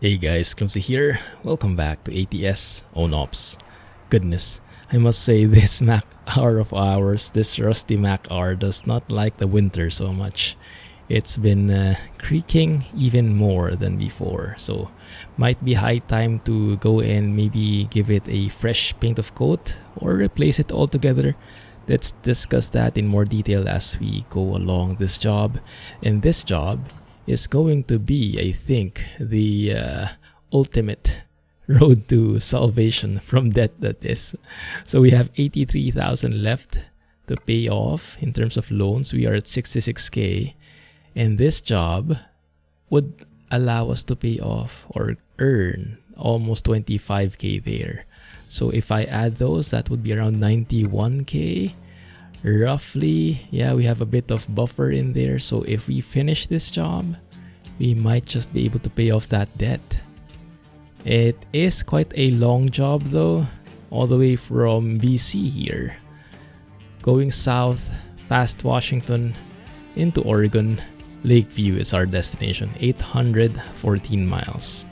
Hey guys, Clumsy here. Welcome back to ATS OwnOps. Goodness, I must say this Mack R of ours, this rusty Mack R, does not like the winter so much. It's been creaking even more than before, so might be high time to go and maybe give it a fresh paint of coat or replace it altogether. Let's discuss that in more detail as we go along this job. And this job is going to be, I think, the ultimate road to salvation from debt, that is. So we have 83,000 left to pay off in terms of loans. We are at 66k, and this job would allow us to pay off or earn almost 25k there. So if I add those, that would be around 91k. Roughly, yeah, we have a bit of buffer in there. So if we finish this job, we might just be able to pay off that debt. It is quite a long job though, all the way from BC here, going south past Washington into Oregon. Lakeview is our destination, 814 miles.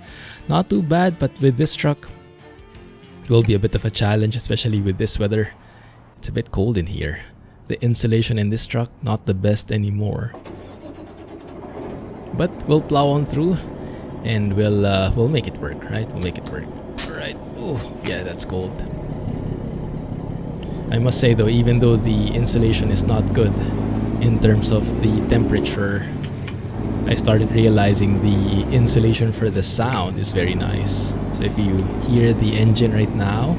Not too bad, but with this truck, it will be a bit of a challenge, especially with this weather. It's a bit cold in here. The insulation in this truck, not the best anymore. But we'll plow on through and we'll make it work, right? We'll make it work. Alright. Oh, yeah, that's cold. I must say though, even though the insulation is not good in terms of the temperature, I started realizing the insulation for the sound is very nice. So if you hear the engine right now,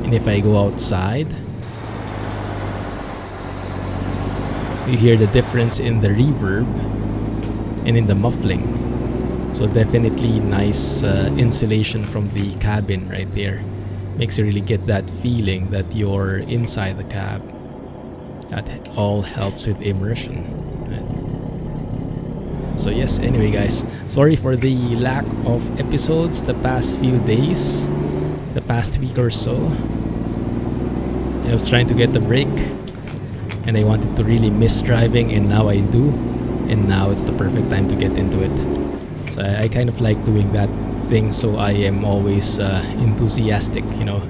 and if I go outside, you hear the difference in the reverb and in the muffling. So definitely nice insulation from the cabin right there. Makes you really get that feeling that you're inside the cab. That all helps with immersion. Right? So yes, anyway guys, sorry for the lack of episodes the past few days, the past week or so. I was trying to get a break, and I wanted to really miss driving, and now I do, and now it's the perfect time to get into it. So I kind of like doing that thing, so I am always enthusiastic, you know,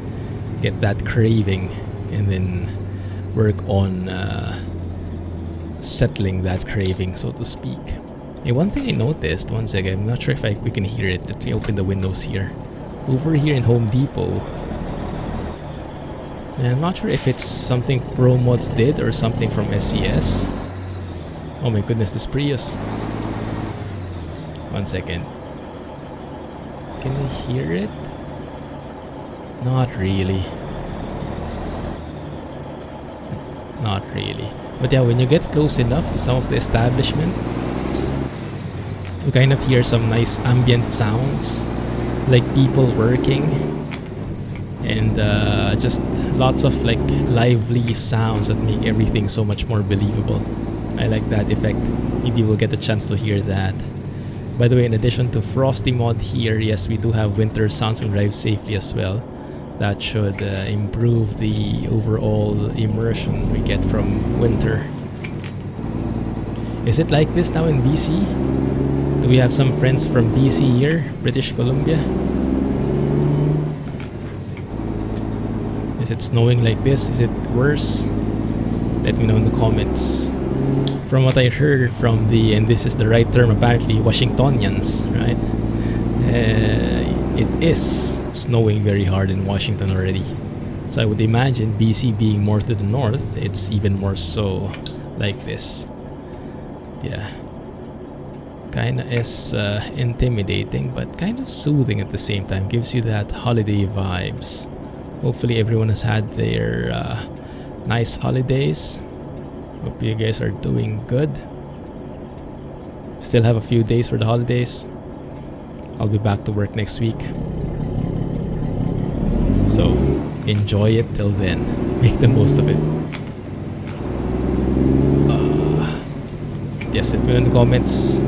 get that craving, and then work on settling that craving, so to speak. Hey, one thing I noticed, one second, I'm not sure if we can hear it. Let me open the windows here. Over here in Home Depot, and I'm not sure if it's something ProMods did or something from SCS. Oh my goodness, this Prius. One second. Can you hear it? Not really. Not really. But yeah, when you get close enough to some of the establishments, you kind of hear some nice ambient sounds, like people working, and just lots of like lively sounds that make everything so much more believable. I like that effect. Maybe we'll get a chance to hear that. By the way, in addition to Frosty mod here, yes, we do have winter sounds and drive safely as well. That should improve the overall immersion we get from winter. Is it like this now in BC? Do we have some friends from BC here, British Columbia? Is it snowing like this? Is it worse? Let me know in the comments. From what I heard from the, and this is the right term apparently, Washingtonians, right? It is snowing very hard in Washington already. So I would imagine BC being more to the north, it's even more so like this. Yeah. Kinda is intimidating, but kind of soothing at the same time. Gives you that holiday vibes. Hopefully everyone has had their nice holidays. Hope you guys are doing good. Still have a few days for the holidays. I'll be back to work next week. So enjoy it till then. Make the most of it. Yes, let me know in the comments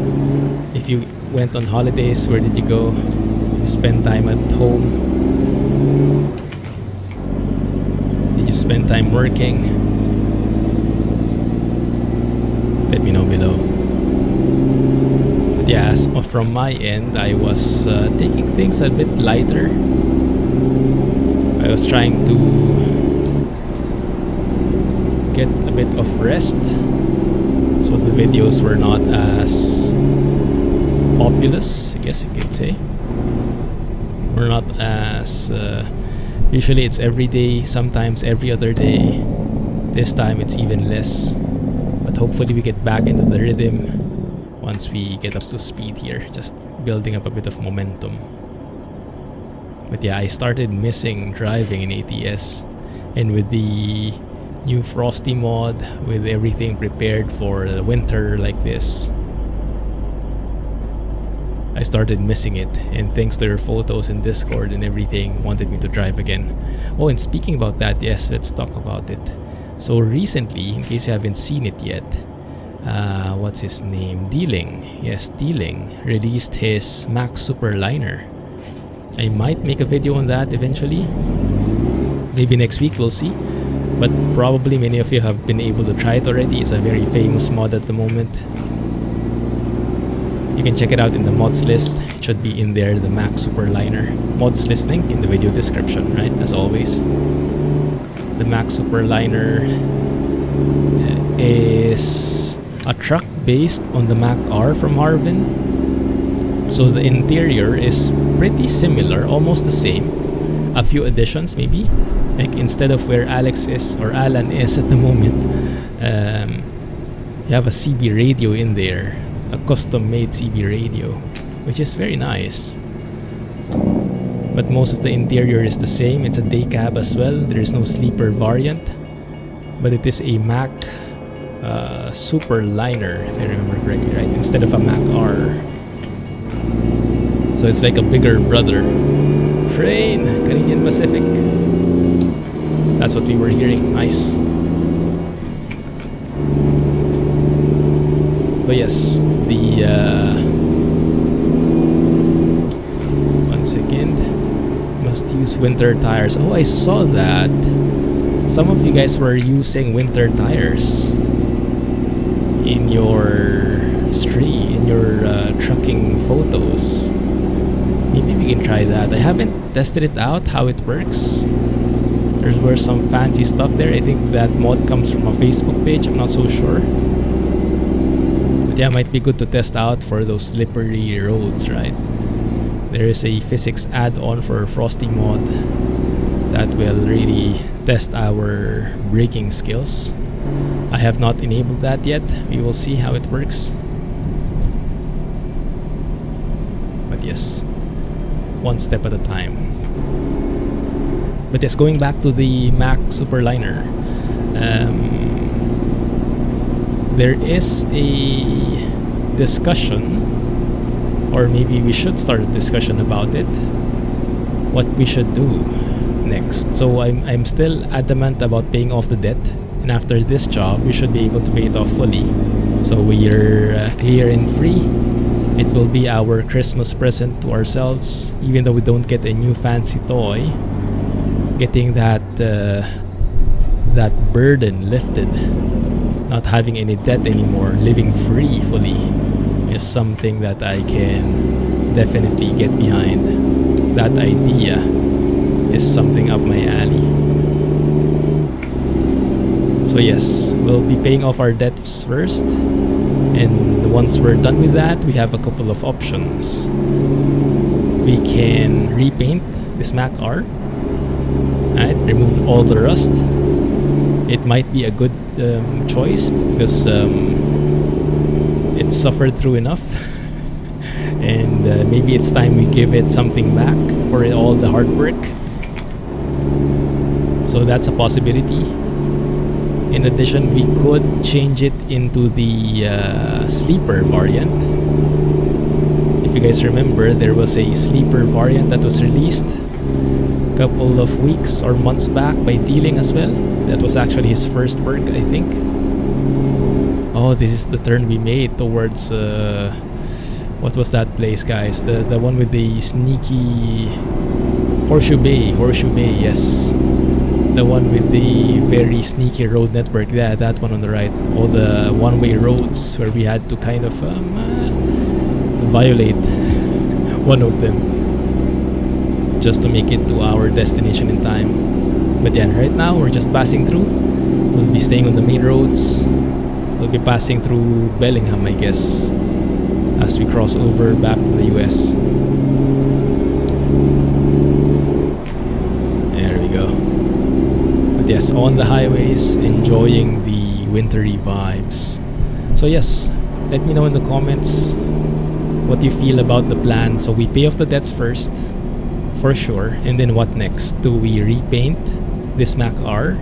if you went on holidays. Where did you go? you spend time at home? Did you spend time working? Let me know below. But yeah, from my end, I was taking things a bit lighter. I was trying to get a bit of rest, so the videos were not as populous, I guess you could say. We're not as usually it's every day, sometimes every other day. This time it's even less, but hopefully we get back into the rhythm once we get up to speed here, just building up a bit of momentum. But yeah, I started missing driving in ATS, and with the new Frosty mod, with everything prepared for the winter like this, I started missing it, and thanks to your photos in Discord and everything, wanted me to drive again. Oh, and speaking about that, yes, let's talk about it. So recently, in case you haven't seen it yet, what's his name? Dealing. Yes, Dealing released his Mack Superliner. I might make a video on that eventually. Maybe next week, we'll see. But probably many of you have been able to try it already. It's a very famous mod at the moment. You can check it out in the mods list. It should be in there, the Mack Superliner. Mods list link in the video description, right? As always. The Mack Superliner is a truck based on the Mack R from Harven. So the interior is pretty similar, almost the same. A few additions maybe. Like instead of where Alex is or Alan is at the moment, you have a CB radio in there, a custom-made CB radio, which is very nice. But most of the interior is the same. It's a day cab as well. There is no sleeper variant, but it is a Mack Superliner, if I remember correctly, right? Instead of a Mack R. So it's like a bigger brother. Train, Canadian Pacific. That's what we were hearing. Nice. But yes, the one second. Must use winter tires. Oh, I saw that. Some of you guys were using winter tires in your stream, in your trucking photos. Maybe we can try that. I haven't tested it out, how it works. There were some fancy stuff there. I think that mod comes from a Facebook page. I'm not so sure. But yeah, it might be good to test out for those slippery roads, right? There is a physics add-on for Frosty mod that will really test our braking skills. I have not enabled that yet. We will see how it works. But yes, one step at a time. But yes, going back to the Mack Superliner, there is a discussion, or maybe we should start a discussion about it, what we should do next. So I'm still adamant about paying off the debt, and after this job, we should be able to pay it off fully. So we're clear and free. It will be our Christmas present to ourselves, even though we don't get a new fancy toy. Getting that burden lifted, not having any debt anymore, living free fully, is something that I can definitely get behind. That idea is something up my alley. So yes, we'll be paying off our debts first, and once we're done with that, we have a couple of options. We can repaint this Mack R, right? Remove all the rust. It might be a good choice because it suffered through enough, and maybe it's time we give it something back for all the hard work. So that's a possibility. In addition, we could change it into the sleeper variant. If you guys remember, there was a sleeper variant that was released a couple of weeks or months back by Dealing as well. That was actually his first work, I think. Oh, this is the turn we made towards What was that place, guys? The one with the sneaky Horseshoe Bay, yes. The one with the very sneaky road network. Yeah, that one on the right. All the one-way roads where we had to kind of violate one of them just to make it to our destination in time. But yeah, right now we're just passing through. We'll be staying on the main roads. We'll be passing through Bellingham, I guess, as we cross over back to the US. There we go. But yes, on the highways, enjoying the wintry vibes. So yes, let me know in the comments what you feel about the plan. So we pay off the debts first, for sure, and then what next? Do we repaint this Mack R?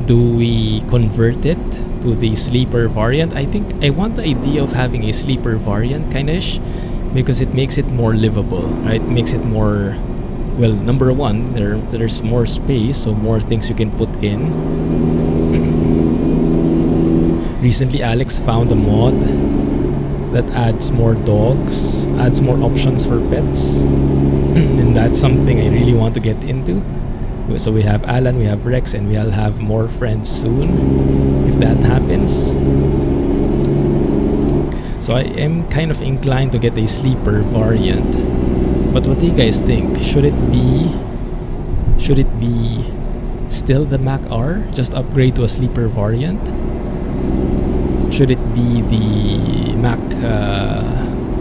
Do we convert it to the sleeper variant? I think I want the idea of having a sleeper variant kind-ish, because it makes it more livable, right? Makes it more, well, number one, there's more space, so more things you can put in. Recently, Alex found a mod that adds more dogs, adds more options for pets, and that's something I really want to get into. So we have Alan, we have Rex, and we'll have more friends soon if that happens. So I am kind of inclined to get a sleeper variant. But what do you guys think? Should it be still the Mack R? Just upgrade to a sleeper variant? Should it be the Mack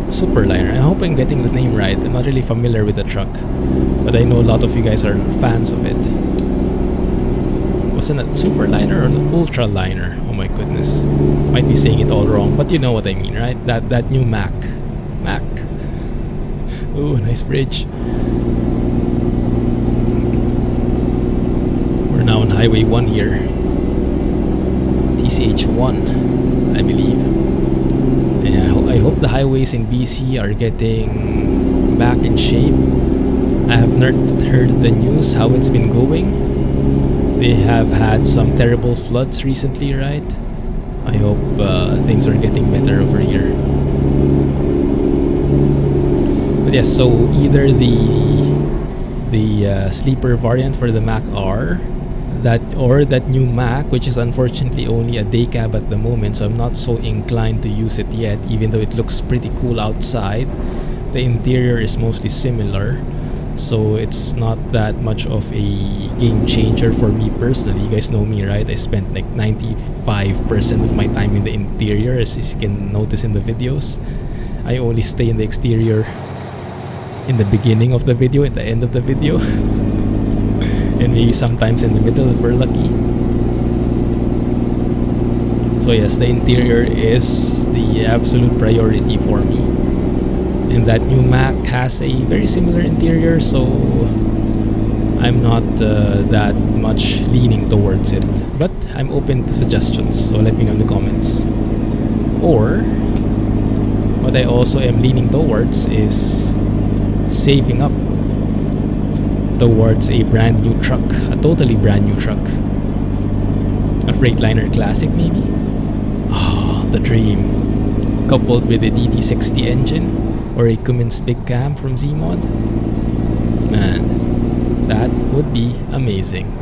Superliner? I hope I'm getting the name right. I'm not really familiar with the truck, but I know a lot of you guys are fans of it. Wasn't it Superliner or an Ultraliner? Oh my goodness. Might be saying it all wrong, but you know what I mean, right? That new Mack. Ooh, nice bridge. We're now on Highway 1 here. TCH 1, I believe. Yeah, I hope the highways in BC are getting back in shape. I have not heard the news how it's been going. They have had some terrible floods recently, right? I hope things are getting better over here. But yes, so either the sleeper variant for the Mack R, or that new Mack, which is unfortunately only a day cab at the moment, so I'm not so inclined to use it yet, even though it looks pretty cool outside. The interior is mostly similar, so it's not that much of a game changer for me personally. You guys know me, right? I spent like 95% of my time in the interior, as you can notice in the videos. I only stay in the exterior in the beginning of the video, at the end of the video. And maybe sometimes in the middle if we're lucky. So yes, the interior is the absolute priority for me. And that new Mack has a very similar interior, so I'm not that much leaning towards it. But I'm open to suggestions, so let me know in the comments. Or, what I also am leaning towards is saving up towards a brand new truck, a totally brand new truck, a Freightliner Classic maybe. The dream, coupled with a DD60 engine or a Cummins big cam from Zeemod. Man, that would be amazing.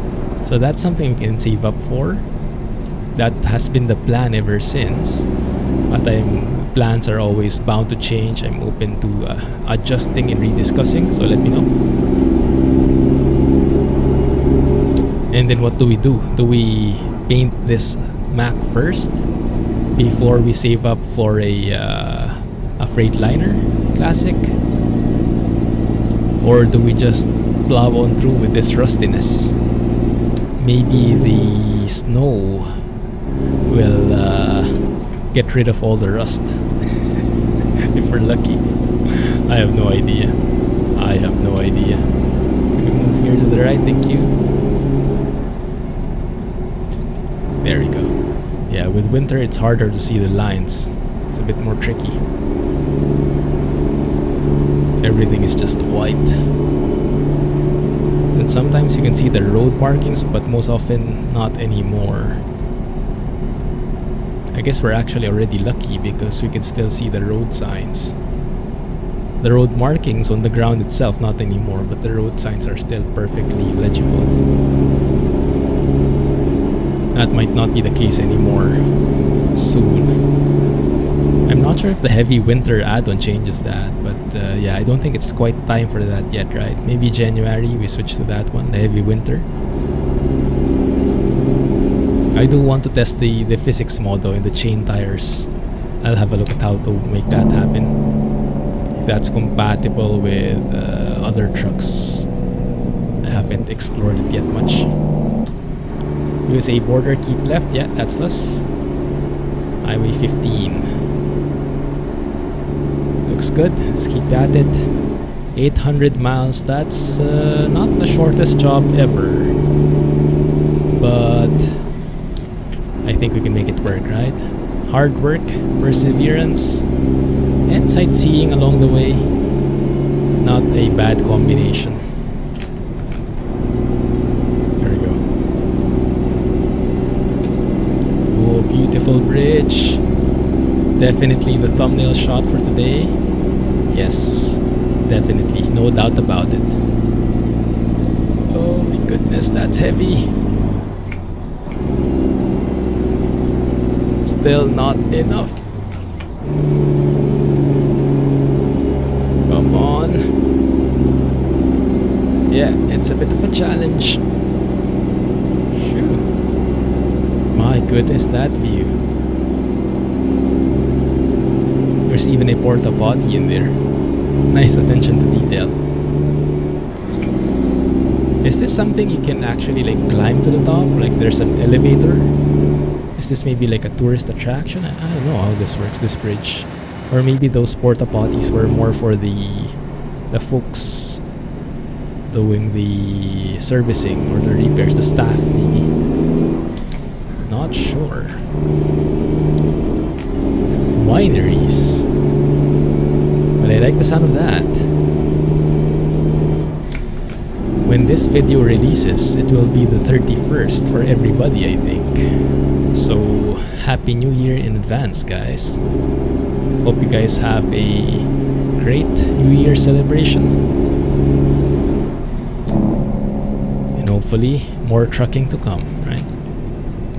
So that's something we can save up for. That has been the plan ever since, but plans are always bound to change. I'm open to adjusting and rediscussing, so let me know. And then what do we do? Do we paint this Mack first before we save up for a Freightliner Classic? Or do we just plow on through with this rustiness? Maybe the snow will get rid of all the rust if we're lucky. I have no idea. Can we move here to the right? Thank you. There we go. Yeah, with winter it's harder to see the lines. It's a bit more tricky. Everything is just white. And sometimes you can see the road markings, but most often not anymore. I guess we're actually already lucky because we can still see the road signs. The road markings on the ground itself, not anymore, but the road signs are still perfectly legible. That might not be the case anymore soon. I'm not sure if the heavy winter add-on changes that, but yeah, I don't think it's quite time for that yet, right? Maybe January we switch to that one, the heavy winter. I do want to test the physics mod though in the chain tires. I'll have a look at how to make that happen. If that's compatible with other trucks. I haven't explored it yet much. USA border, keep left. Yeah, that's us. Highway 15. Looks good. Let's keep at it. 800 miles. That's not the shortest job ever. But I think we can make it work, right? Hard work, perseverance, and sightseeing along the way. Not a bad combination. There we go. Oh, beautiful bridge. Definitely the thumbnail shot for today. Yes, definitely. No doubt about it. Oh my goodness, that's heavy. Still not enough. Come on. Yeah, it's a bit of a challenge. Phew. My goodness, that view. There's even a porta potty in there. Nice attention to detail. Is this something you can actually like climb to the top? Like there's an elevator? Is this maybe like a tourist attraction? I don't know how this works, this bridge. Or maybe those porta potties were more for the folks doing the servicing or the repairs, the staff maybe. Not sure. Wineries. But I like the sound of that. When this video releases, it will be the 31st for everybody, I think. So, Happy New Year in advance, guys. Hope you guys have a great New Year celebration. And hopefully, more trucking to come, right?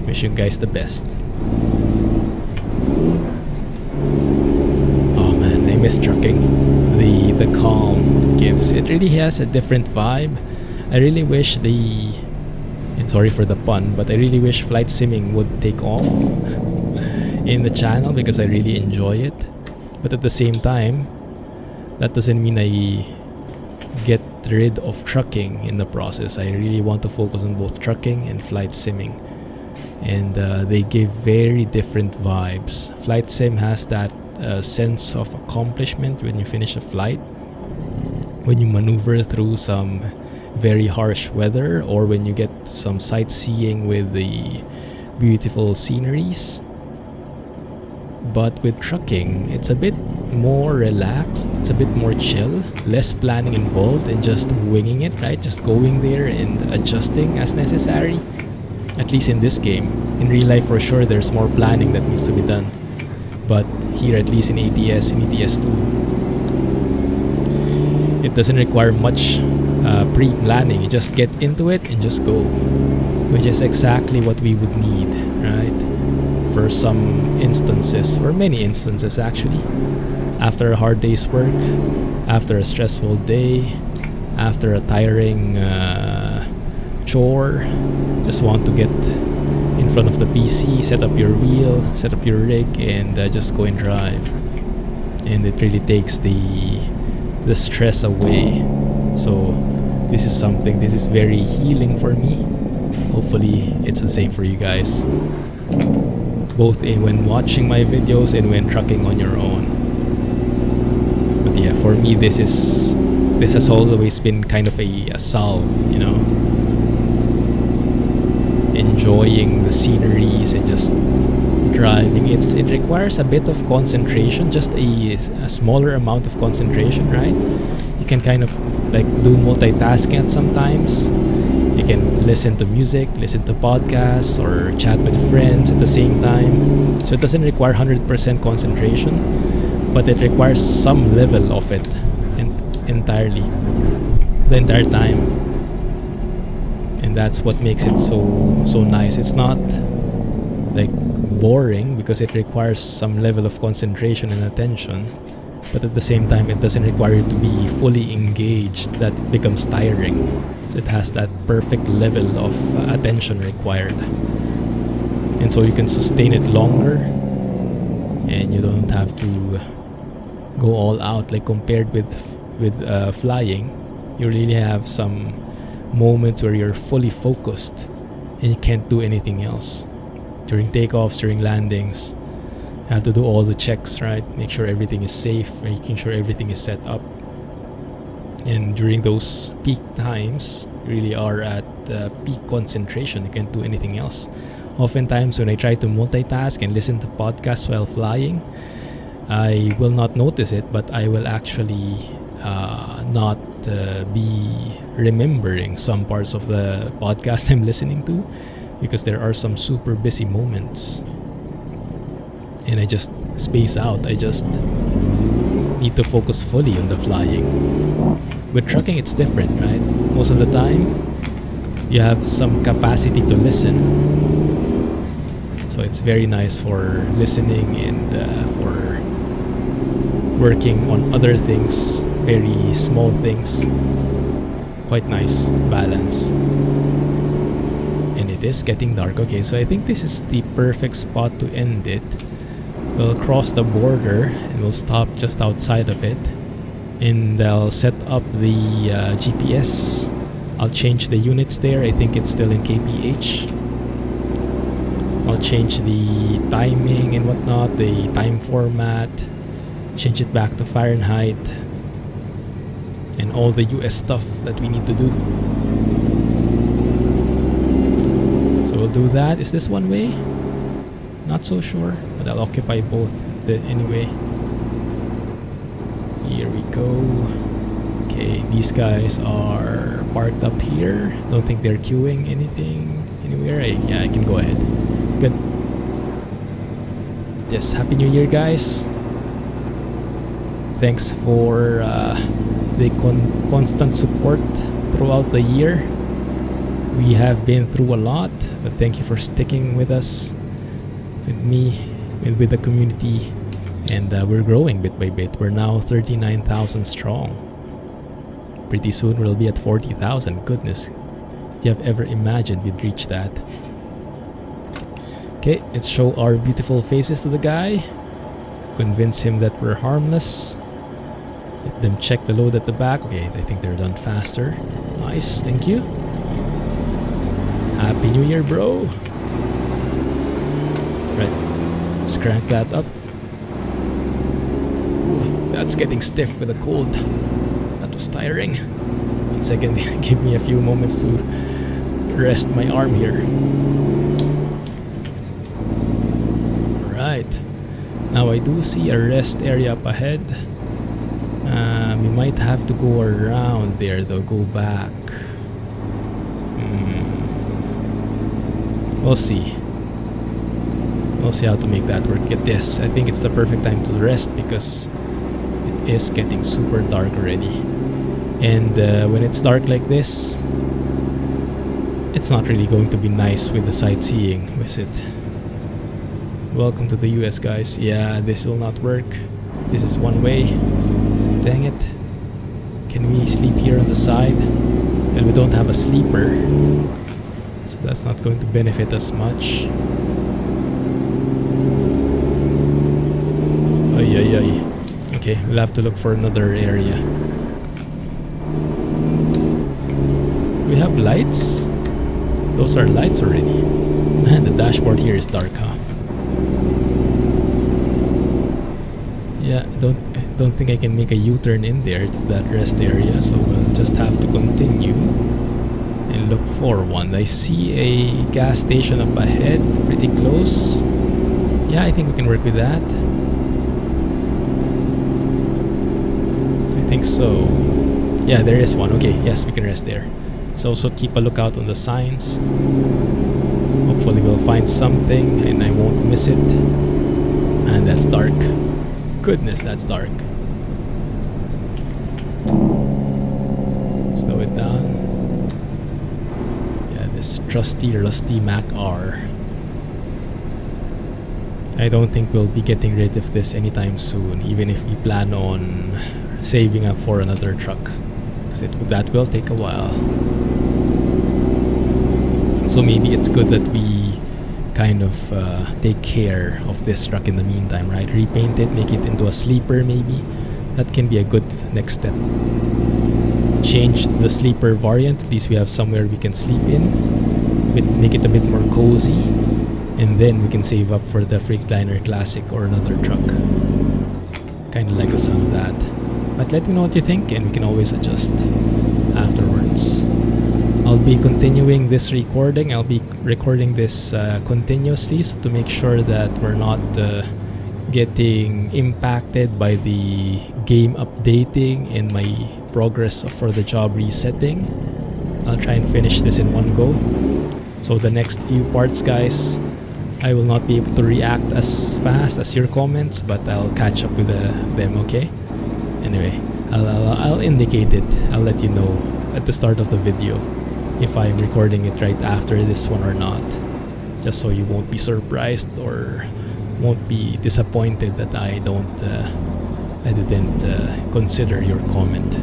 Wish you guys the best. Oh man, I miss trucking. The calm it gives. It really has a different vibe. I really wish and sorry for the pun, but I really wish flight simming would take off in the channel because I really enjoy it. But at the same time, that doesn't mean I get rid of trucking in the process. I really want to focus on both trucking and flight simming. And they give very different vibes. Flight sim has that sense of accomplishment when you finish a flight, when you maneuver through some very harsh weather, or when you get some sightseeing with the beautiful sceneries. But with trucking, it's a bit more relaxed, it's a bit more chill, less planning involved and just winging it, right? Just going there and adjusting as necessary. At least in this game. In real life, for sure, there's more planning that needs to be done. But here, at least in ATS, in ATS 2, it doesn't require much pre-planning. You just get into it and just go, which is exactly what we would need, right? For some instances, or many instances actually. After a hard day's work, after a stressful day, after a tiring chore, just want to get in front of the PC, set up your wheel, set up your rig, and just go and drive. And it really takes the stress away. So this is very healing for me. Hopefully it's the same for you guys, both when watching my videos and when trucking on your own. But yeah, for me this has always been kind of a salve, you know, enjoying the sceneries and just driving. It requires a bit of concentration, just a smaller amount of concentration, right? You can kind of like do multitasking at sometimes. You can listen to music, listen to podcasts, or chat with friends at the same time. So it doesn't require 100% concentration, but it requires some level of it, entirely, the entire time. And that's what makes it so nice. It's not like boring because it requires some level of concentration and attention, but at the same time it doesn't require you to be fully engaged that it becomes tiring. So it has that perfect level of attention required, and so you can sustain it longer, and you don't have to go all out like compared with flying. You really have some moments where you're fully focused and you can't do anything else. During takeoffs, during landings, you have to do all the checks, right? Make sure everything is safe, making sure everything is set up. And during those peak times, you really are at peak concentration. You can't do anything else. Oftentimes when I try to multitask and listen to podcasts while flying, I will not notice it, but I will actually not be remembering some parts of the podcast I'm listening to, because there are some super busy moments and I just space out. I just need to focus fully on the flying. With trucking it's different, right? Most of the time you have some capacity to listen, so it's very nice for listening and for working on other things, very small things. Quite nice balance. And it is getting dark. Okay, so I think this is the perfect spot to end it. We'll cross the border and we'll stop just outside of it, and I'll set up the GPS. I'll change the units there. I think it's still in kph. I'll change the timing and whatnot, the time format, change it back to Fahrenheit, and all the US stuff that we need to do. So we'll do that. Is this one way? Not so sure, but I'll occupy both anyway. Here we go. Okay, these guys are parked up here. Don't think they're queuing anything anywhere. Yeah, I can go ahead. Good. Yes, Happy New Year, guys. Thanks for the constant support throughout the year. We have been through a lot, but thank you for sticking with us, with me, and with the community. And we're growing bit by bit. We're now 39,000 strong. Pretty soon we'll be at 40,000. Goodness, do you have ever imagined we'd reach that? Okay, let's show our beautiful faces to the guy. Convince him that we're harmless. Let them check the load at the back. Okay, I think they're done faster. Nice, thank you. Happy New Year, bro. Right, let's crank that up. Ooh, that's getting stiff with the cold. That was tiring. 1 second, give me a few moments to rest my arm here. Alright, now I do see a rest area up ahead. We might have to go around there though, go back. We'll see. We'll see how to make that work. Get this, I think it's the perfect time to rest because it is getting super dark already. And when it's dark like this, it's not really going to be nice with the sightseeing, is it? Welcome to the US, guys. Yeah, this will not work. This is one way. Dang it. Can we sleep here on the side? Well, we don't have a sleeper, so that's not going to benefit us much. Ay, ay, ay. Okay, we'll have to look for another area. We have lights? Those are lights already. Man, the dashboard here is dark, huh? Yeah, don't think I can make a U-turn in there. It's that rest area, so we'll just have to continue and look for one. I see a gas station up ahead, pretty close. Yeah, I think we can work with that. I think so. Yeah, there is one. Okay, yes, we can rest there. Let's also keep a lookout on the signs. Hopefully we'll find something and I won't miss it. And that's dark. Goodness, that's dark. trusty rusty Mack R. I don't think we'll be getting rid of this anytime soon, even if we plan on saving up for another truck, because that will take a while. So maybe it's good that we kind of take care of this truck in the meantime, right? Repaint it, make it into a sleeper maybe. That can be a good next step. Change to the sleeper variant, at least we have somewhere we can sleep in. Make it a bit more cozy. And then we can save up for the Freightliner Classic or another truck. Kinda like the sound of that. But let me know what you think and we can always adjust afterwards. I'll be continuing this recording. I'll be recording this continuously, so to make sure that we're not getting impacted by the game updating and my progress for the job resetting. I'll try and finish this in one go. So the next few parts, guys, I will not be able to react as fast as your comments, but I'll catch up with them, okay? Anyway, I'll indicate it. I'll let you know at the start of the video if I'm recording it right after this one or not, just so you won't be surprised or won't be disappointed that I didn't consider your comment.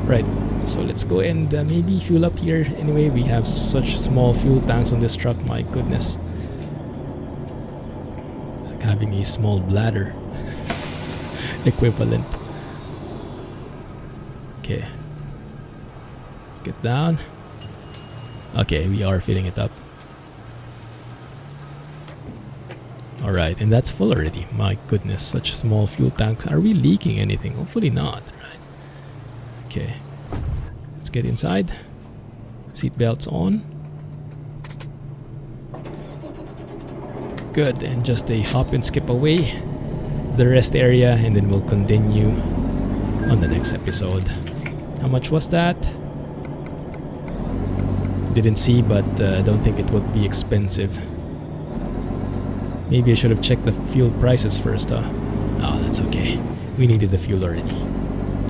Right, so let's go and maybe fuel up here. Anyway, we have such small fuel tanks on this truck, my goodness. It's like having a small bladder equivalent. Okay, let's get down. Okay, we are filling it up. Alright, and that's full already. My goodness, such small fuel tanks. Are we leaking anything? Hopefully not, right? Okay, let's get inside. Seatbelts on. Good, and just a hop and skip away to the rest area, and then we'll continue on the next episode. How much was that? Didn't see, but I don't think it would be expensive. Maybe I should have checked the fuel prices first, huh? Oh, that's okay. We needed the fuel already.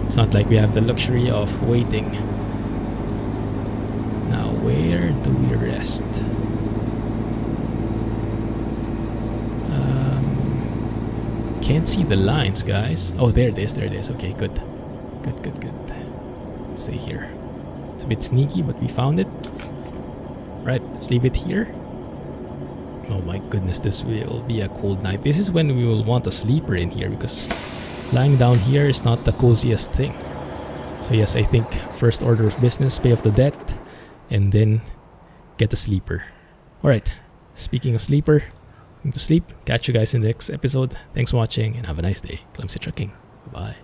It's not like we have the luxury of waiting. Now, where do we rest? Can't see the lines, guys. Oh, there it is, there it is. Okay, good. Good. Let's stay here. It's a bit sneaky, but we found it. Right, let's leave it here. Oh my goodness, this will be a cold night. This is when we will want a sleeper in here, because lying down here is not the coziest thing. So yes, I think first order of business, pay off the debt, and then get a sleeper. Alright, speaking of sleeper, going to sleep. Catch you guys in the next episode. Thanks for watching and have a nice day. Clumsy Trucking. Bye.